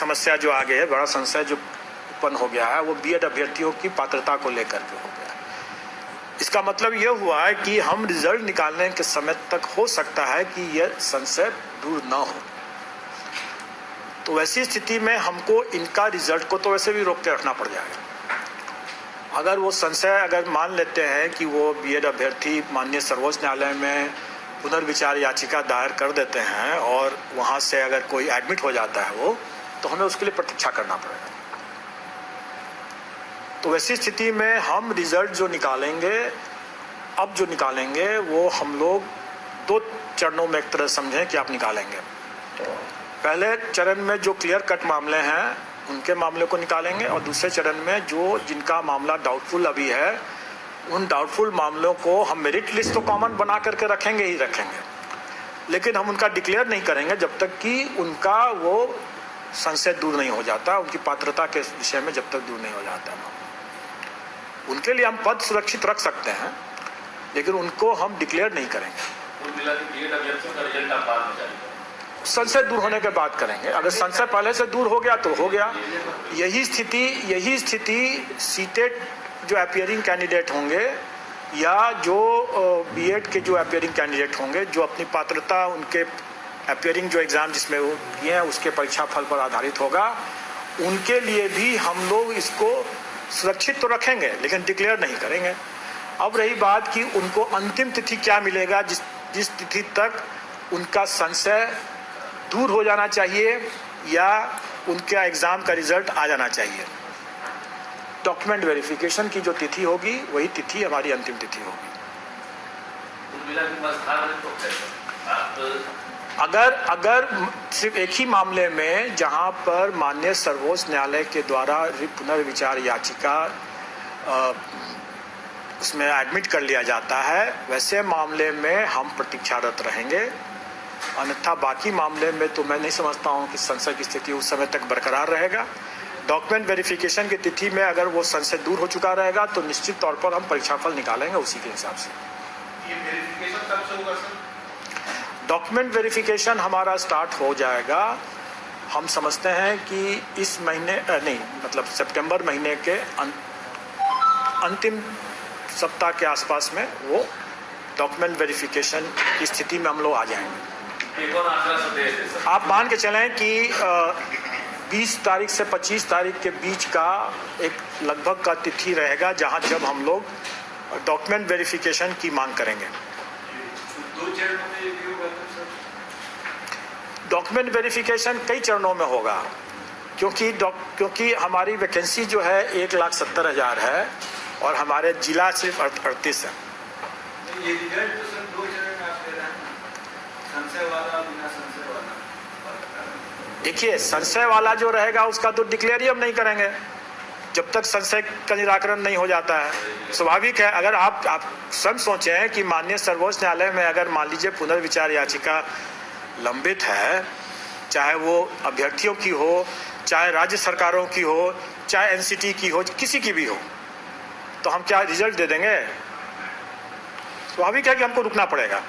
समस्या जो आगे है, बड़ा संशय जो उत्पन्न हो गया है, वो बीएड अभ्यर्थियों की पात्रता को लेकर के हो गया। इसका मतलब ये हुआ है कि हम रिजल्ट निकालने के समय तक हो सकता है कि यह संशय दूर ना हो। तो वैसी स्थिति में हमको इनका रिजल्ट को तो वैसे भी रोक के रखना पड़ जाएगा। अगर वो संशय अगर मान लेते हैं कि वो बीएड अभ्यर्थी माननीय सर्वोच्च न्यायालय में पुनर्विचार याचिका दायर कर देते हैं और वहाँ से अगर कोई एडमिट हो जाता है वो, तो हमें उसके लिए प्रतीक्षा करना पड़ेगा। तो वैसी स्थिति में हम रिजल्ट जो निकालेंगे, अब जो निकालेंगे वो हम लोग 2 चरणों में एक तरह समझें कि आप निकालेंगे। पहले चरण में जो क्लियर कट मामले हैं उनके मामले को निकालेंगे, और दूसरे चरण में जो जिनका मामला डाउटफुल अभी है, उन डाउटफुल मामलों को हम मेरिट लिस्ट तो कॉमन बना करके रखेंगे ही रखेंगे, लेकिन हम उनका डिक्लेयर नहीं करेंगे जब तक कि उनका वो संशय दूर नहीं हो जाता, उनकी पात्रता के विषय में जब तक दूर नहीं हो जाता। उनके लिए हम पद सुरक्षित रख सकते हैं, लेकिन उनको हम डिक्लेयर नहीं करेंगे। संशय दूर होने के बाद करेंगे। अगर संशय पहले से दूर हो गया तो हो गया। यही स्थिति सीटेट जो अपीयरिंग कैंडिडेट होंगे या जो बीएड के जो अपीयरिंग कैंडिडेट होंगे, जो अपनी पात्रता उनके अपीयरिंग जो एग्जाम जिसमें वो किए हैं उसके परीक्षा फल पर आधारित होगा, उनके लिए भी हम लोग इसको सुरक्षित तो रखेंगे लेकिन डिक्लेयर नहीं करेंगे। अब रही बात कि उनको अंतिम तिथि क्या मिलेगा, जिस तिथि तक उनका संशय दूर हो जाना चाहिए या उनका एग्जाम का रिजल्ट आ जाना चाहिए। डॉक्यूमेंट वेरिफिकेशन की जो तिथि होगी वही तिथि हमारी अंतिम तिथि होगी। अगर सिर्फ एक ही मामले में जहां पर माननीय सर्वोच्च न्यायालय के द्वारा पुनर्विचार याचिका उसमें एडमिट कर लिया जाता है, वैसे मामले में हम प्रतीक्षारत रहेंगे। अन्यथा बाकी मामले में तो मैं नहीं समझता हूं कि संशय की स्थिति उस समय तक बरकरार रहेगा। डॉक्यूमेंट वेरिफिकेशन की तिथि में अगर वो संशय दूर हो चुका रहेगा तो निश्चित तौर पर हम परीक्षाफल निकालेंगे उसी के हिसाब से। ये वेरिफिकेशन कब से होगा सर? डॉक्यूमेंट वेरिफिकेशन हमारा स्टार्ट हो जाएगा, हम समझते हैं कि इस महीने नहीं, मतलब सितंबर महीने के अंतिम सप्ताह के आसपास में वो डॉक्यूमेंट वेरिफिकेशन की स्थिति में हम लोग आ जाएंगे। आप मान के चलें कि 20 तारीख से 25 तारीख के बीच का एक लगभग का तिथि रहेगा जहां जब हम लोग डॉक्यूमेंट वेरिफिकेशन की मांग करेंगे। डॉक्यूमेंट वेरिफिकेशन कई चरणों में होगा, क्योंकि हमारी वैकेंसी जो है 1,70,000 है और हमारे जिला सिर्फ 38 है। ये रिजल्ट तो सर 2 चरण में आप दे रहे हैं, संशय वाला बिना संशय वाला। देखिए, संशय वाला जो रहेगा उसका तो डिक्लेयर ही हम नहीं करेंगे जब तक संशय का निराकरण नहीं हो जाता है। स्वाभाविक है, अगर आप स्वयं सोचें कि माननीय सर्वोच्च न्यायालय में अगर मान लीजिए पुनर्विचार याचिका लंबित है, चाहे वो अभ्यर्थियों की हो, चाहे राज्य सरकारों की हो, चाहे एनसीटी की हो, किसी की भी हो, तो हम क्या रिजल्ट दे देंगे? स्वाभाविक है कि हमको रुकना पड़ेगा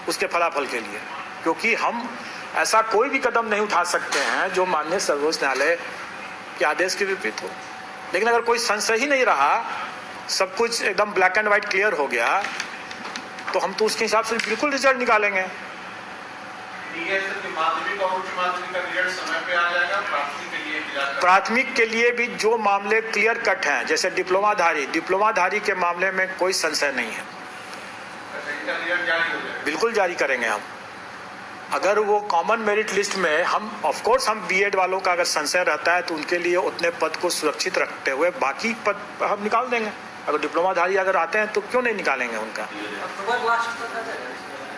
उसके फलाफल के लिए, क्योंकि हम ऐसा कोई भी कदम नहीं उठा सकते हैं जो माननीय सर्वोच्च न्यायालय के आदेश के विपरीत हो। लेकिन अगर कोई संशय ही नहीं रहा, सब कुछ एकदम ब्लैक एंड व्हाइट क्लियर हो गया, तो हम तो उसके हिसाब से बिल्कुल रिजल्ट निकालेंगे। प्राथमिक के लिए भी जो मामले क्लियर कट हैं, जैसे डिप्लोमाधारी के मामले में कोई संशय नहीं है, बिल्कुल जारी करेंगे हम। अगर वो कॉमन मेरिट लिस्ट में हम ऑफकोर्स हम बीएड वालों का अगर संशय रहता है तो उनके लिए उतने पद को सुरक्षित रखते हुए बाकी पद हम निकाल देंगे। अगर डिप्लोमाधारी अगर आते हैं तो क्यों नहीं निकालेंगे उनका?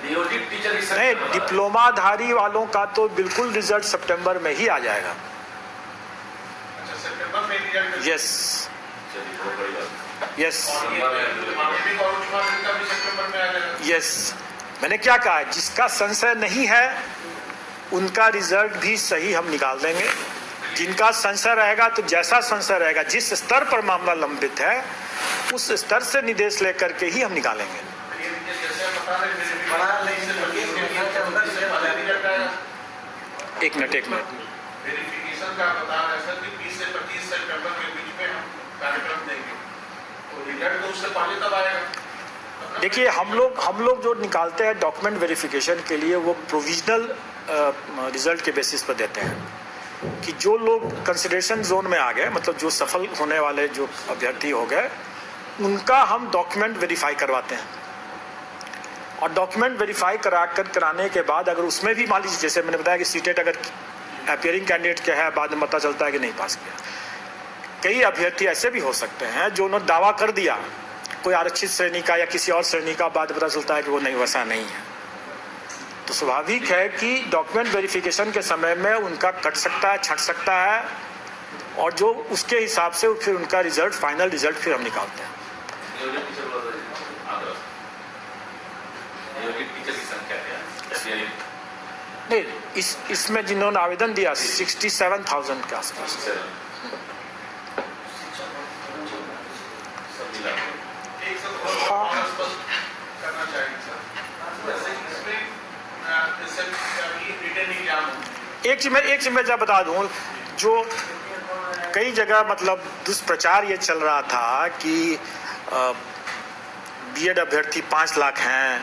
नहीं, डिप्लोमाधारी वालों का तो बिल्कुल रिजल्ट सितंबर में ही आ जाएगा। यस यस, मैंने क्या कहा, जिसका संशय नहीं है उनका रिजल्ट भी सही हम निकाल देंगे। जिनका संशय रहेगा तो जैसा संशय रहेगा, जिस स्तर पर मामला लंबित है उस स्तर से निर्देश लेकर के ही हम निकालेंगे। एक मिनट का बता रहे हैं सर कि 20 से 25 सितंबर के बीच में हम कार्यक्रम देंगे, तो रिजल्ट तो उससे पहले तब आएगा। देखिए हम लोग जो निकालते हैं डॉक्यूमेंट वेरिफिकेशन के लिए वो प्रोविजनल रिजल्ट के बेसिस पर देते हैं कि जो लोग कंसिडरेशन जोन में आ गए, मतलब जो सफल होने वाले जो अभ्यर्थी हो गए, उनका हम डॉक्यूमेंट वेरीफाई करवाते हैं। और डॉक्यूमेंट वेरीफाई कराने के बाद अगर उसमें भी मान लीजिए, जैसे मैंने बताया कि सीटेट अगर अपीयरिंग कैंडिडेट क्या है, बाद में पता चलता है कि नहीं पास किया। कई अभ्यर्थी ऐसे भी हो सकते हैं जो उन्होंने दावा कर दिया कोई आरक्षित श्रेणी का या किसी और श्रेणी का, बाद पता चलता है कि वो नहीं, वैसा नहीं है। तो स्वाभाविक है कि डॉक्यूमेंट वेरिफिकेशन के समय में उनका कट सकता है, छट सकता है, और जो उसके हिसाब से फिर उनका रिजल्ट, फाइनल रिजल्ट फिर हम निकालते हैं। नहीं, इसमें जिन्होंने आवेदन दिया 67,000 के आसपास। करना चाहिए सर, जैसे इसमें एक चीज मैं जब बता दूं, जो कई जगह मतलब दुष्प्रचार ये चल रहा था कि बीएड अभ्यर्थी 5 लाख हैं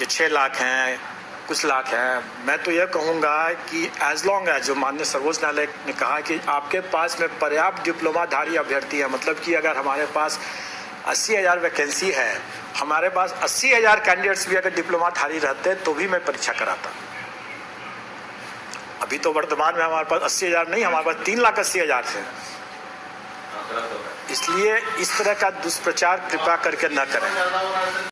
या 6 लाख हैं, कुछ लाख हैं। मैं तो यह कहूँगा कि एज लॉन्ग एज, जो माननीय सर्वोच्च न्यायालय ने कहा कि आपके पास में पर्याप्त डिप्लोमाधारी अभ्यर्थी है, मतलब कि अगर हमारे पास 80,000 वैकेंसी है, हमारे पास 80,000 कैंडिडेट्स भी अगर डिप्लोमाधारी रहते तो भी मैं परीक्षा कराता। अभी तो वर्तमान में हमारे पास 80,000 नहीं, हमारे पास 3,80,000 है। इसलिए इस तरह का दुष्प्रचार कृपया करके न करें।